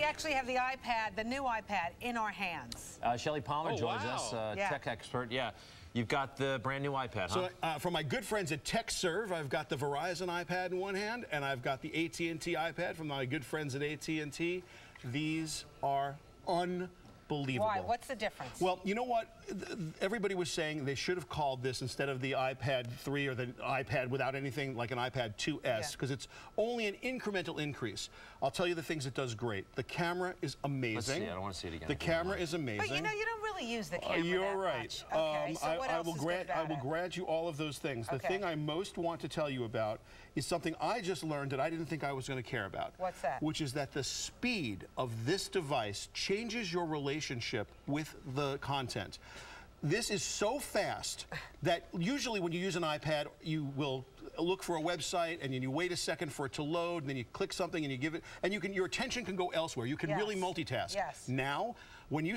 actually have the iPad, the new iPad, in our hands. Shelly Palmer joins us, tech expert. Yeah, you've got the brand new iPad, huh? So from my good friends at TechServe, I've got the Verizon iPad in one hand, and I've got the AT&T iPad from my good friends at AT&T. These are unbelievable. Why? What's the difference? Well, you know what? Everybody was saying they should have called this, instead of the iPad 3 or the iPad without anything, like an iPad 2S, because it's only an incremental increase. I'll tell you the things it does great. The camera is amazing. Let's see. I don't want to see it again. The camera is amazing. But you know, you don't really use the camera You're that right. much. Okay, so what else is good about I will grant you all of those things. The thing I most want to tell you about is something I just learned that I didn't think I was going to care about. What's that? Which is that the speed of this device changes your relationship with the content. This is so fast that usually when you use an iPad, you will look for a website and then you wait a second for it to load, and then you click something and you give it, and your attention can go elsewhere. You can really multitask. Now, when you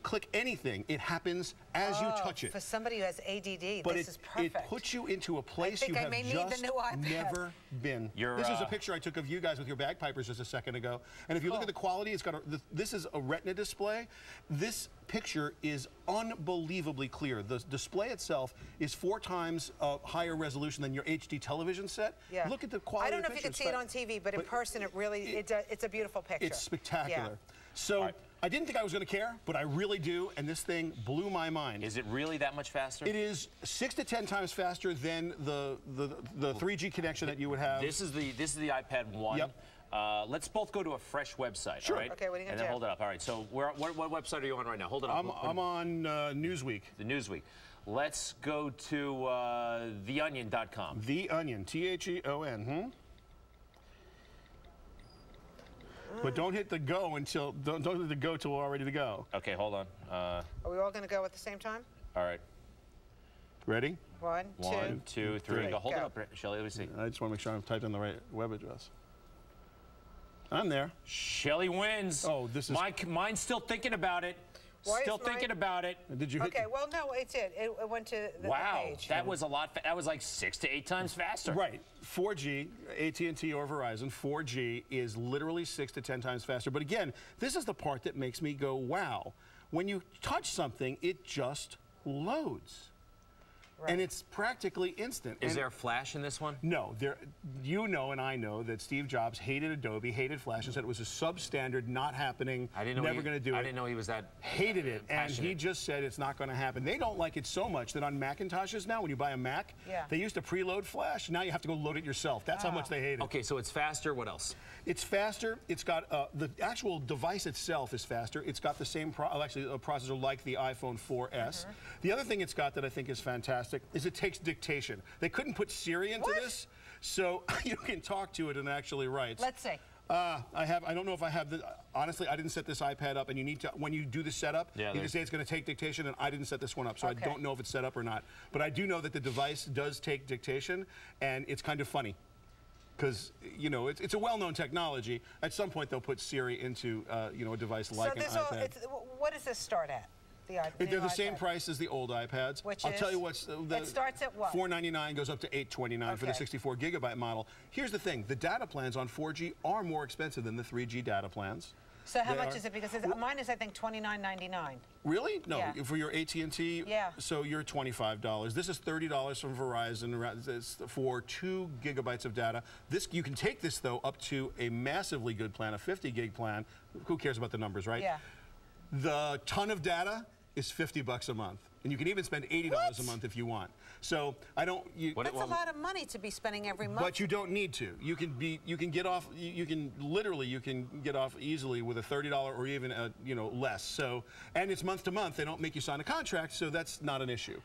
click anything, it happens as you touch it. For somebody who has ADD, but this is perfect. It puts you into a place you have just never been. This is a picture I took of you guys with your bagpipers just a second ago. And if you look at the quality, it's got this is a Retina display. This picture is unbelievably clear. The display itself is 4 times higher resolution than your HD television set. Look at the quality. I don't know if you can see it on TV, but in person, it really it's a beautiful picture. It's spectacular. So I didn't think I was going to care, but I really do, and this thing blew my mind. Is it really that much faster? It is 6 to 10 times faster than the 3G connection that you would have. This is the iPad 1. Yep. Let's both go to a fresh website. Sure. All right? Okay, what are you going to do? And then hold it up. All right, so what website are you on right now? Hold it up. I'm on Newsweek. The Newsweek. Let's go to theonion.com. The Onion, T-H-E-O-N. But don't hit the go until don't hit the go till we're all ready to go. Okay, hold on. Are we all going to go at the same time? All right. Ready? 1, 2, 3. Go. Hold it up, Shelly. Let me see. I just want to make sure I've typed in the right web address. I'm there. Shelly wins. Oh, this is... Mine's still thinking about it. Still thinking about it. Did you hit... Okay, well, no, it did. It went to the page. That was a lot. That was like 6 to 8 times faster. Right. 4G, AT&T or Verizon, 4G is literally 6 to 10 times faster. But again, this is the part that makes me go, wow. When you touch something, it just loads. And it's practically instant. Is there Flash in this one? No. You know and I know that Steve Jobs hated Adobe, hated Flash, and said it was a substandard, not happening, never going to do it. I didn't know he was that hated it, and he just said it's not going to happen. They don't like it so much that on Macintoshes now, when you buy a Mac, they used to preload Flash. Now you have to go load it yourself. That's how much they hate it. Okay, so it's faster. What else? It's faster. It's got the actual device itself is faster. It's got the same processor like the iPhone 4S. The other thing it's got that I think is fantastic is it takes dictation. They couldn't put Siri into this, so you can talk to it and actually writes. Let's see. I don't know if I have the. Honestly, I didn't set this iPad up, and you need to, when you do the setup, you can say it's going to take dictation, and I didn't set this one up, so I don't know if it's set up or not. But I do know that the device does take dictation, and it's kind of funny. Because, you know, it's a well-known technology. At some point, they'll put Siri into, you know, a device like an iPad. What does this start at? They're the same price as the old iPads. I'll tell you what's it starts at what? $499 goes up to $829 for the 64 gigabyte model. Here's the thing: the data plans on 4G are more expensive than the 3G data plans. So how much is it? Because mine is, I think, $29.99. Really? No, for your AT&T. So you're $25. This is $30 from Verizon. It's for 2 gigabytes of data. You can take this though up to a massively good plan, a 50 gig plan. Who cares about the numbers, right? Yeah. The ton of data is $50 a month, and you can even spend $80 a month if you want. So I don't. That's a lot of money to be spending every month. But you don't need to. You can get off. You can get off easily with a $30 or even less. So, and it's month to month. They don't make you sign a contract, so that's not an issue.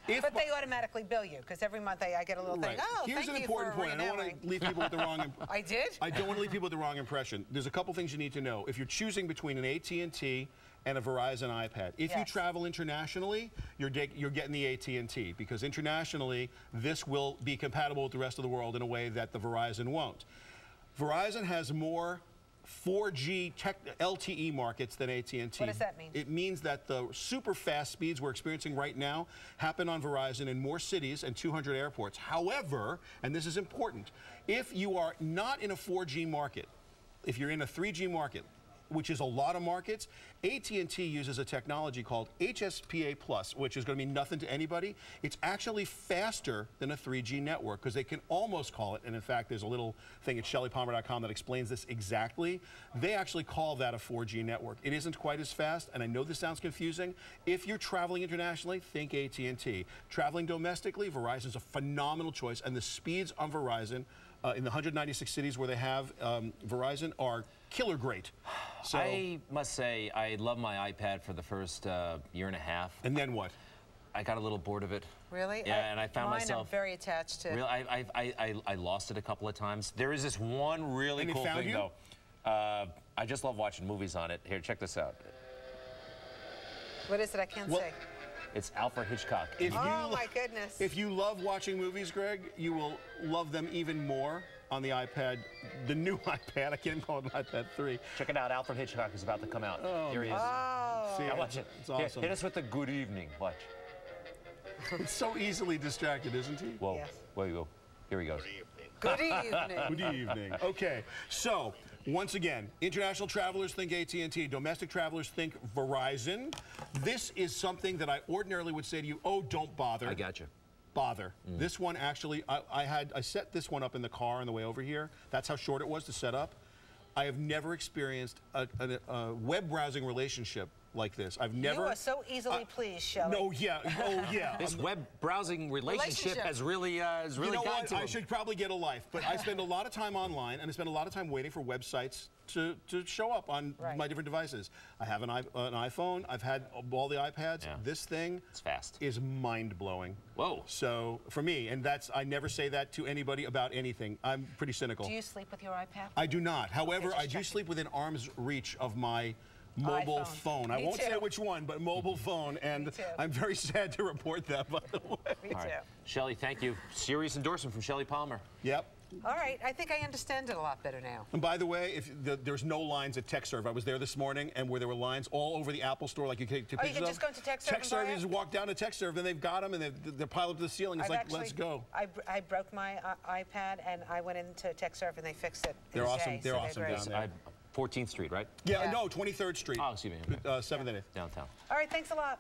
But they automatically bill you, because every month I get a little thing. Oh, here's an important point. I don't want to leave people with the wrong. I did. I don't want to leave people with the wrong impression. There's a couple things you need to know. If you're choosing between an AT&T and a Verizon iPad, if you travel internationally, you're getting the AT&T, because internationally this will be compatible with the rest of the world in a way that the Verizon won't. Verizon has more 4G LTE markets than AT&T. What does that mean? It means that the super fast speeds we're experiencing right now happen on Verizon in more cities and 200 airports. However, and this is important, if you are not in a 4G market, if you're in a 3G market, which is a lot of markets. AT&T uses a technology called HSPA+, which is going to mean nothing to anybody. It's actually faster than a 3G network because they can almost call it, and in fact, there's a little thing at shellypalmer.com that explains this exactly. They actually call that a 4G network. It isn't quite as fast, and I know this sounds confusing. If you're traveling internationally, think AT&T. Traveling domestically, Verizon's a phenomenal choice, and the speeds on Verizon in the 196 cities where they have Verizon are killer great. So, I must say, I love my iPad for the first year and a half. And then what? I got a little bored of it. Really? Yeah, and I found myself I'm very attached to. Really, I lost it a couple of times. There is this one really cool thing, though. I just love watching movies on it. Here, check this out. What is it? I can't say. It's Alfred Hitchcock. Oh, my goodness. If you love watching movies, Greg, you will love them even more on the iPad, the new iPad. I can't even call it an iPad 3. Check it out. Alfred Hitchcock is about to come out. Oh, here he is. Oh. See, now watch it. It's awesome. Hit us with the good evening. Watch. It's so easily distracted, isn't he? Whoa. Yes. Where you go? Here he goes. Good evening. Good evening. Okay, so once again, international travelers think AT&T. Domestic travelers think Verizon. This is something that I ordinarily would say to you, oh, don't bother. I got you. Bother. This one actually, I set this one up in the car on the way over here. That's how short it was to set up. I have never experienced a web browsing relationship like this. I've never. You are so easily pleased, Shelly. No, yeah, oh yeah. This web browsing relationship has really, you know gotten what? to him. I should probably get a life, but I spend a lot of time online, and I spend a lot of time waiting for websites to show up on my different devices. I have an iPhone. I've had all the iPads. Yeah. This thing It's fast. is mind-blowing. Whoa. So for me, and I never say that to anybody about anything. I'm pretty cynical. Do you sleep with your iPad? I do not. However, just I do checking. sleep within arm's reach of my mobile phone. I won't say which one, but mobile phone, and I'm very sad to report that, by the way. Me too. Shelly, thank you. Serious endorsement from Shelly Palmer. Yep. All right, I think I understand it a lot better now. And by the way, there's no lines at TechServe. I was there this morning, and where there were lines all over the Apple Store, like you can take pictures of. You can just go to TechServe and buy TechServe, you it? just walk down to TechServe, and they've got them, and they're piled up to the ceiling. It's like, let's go. I broke my iPad, and I went into TechServe, and they fixed it. They're awesome. They're awesome down there. 14th Street, right? Yeah, no, 23rd Street. Oh, excuse me. 7th and 8th. Downtown. All right, thanks a lot.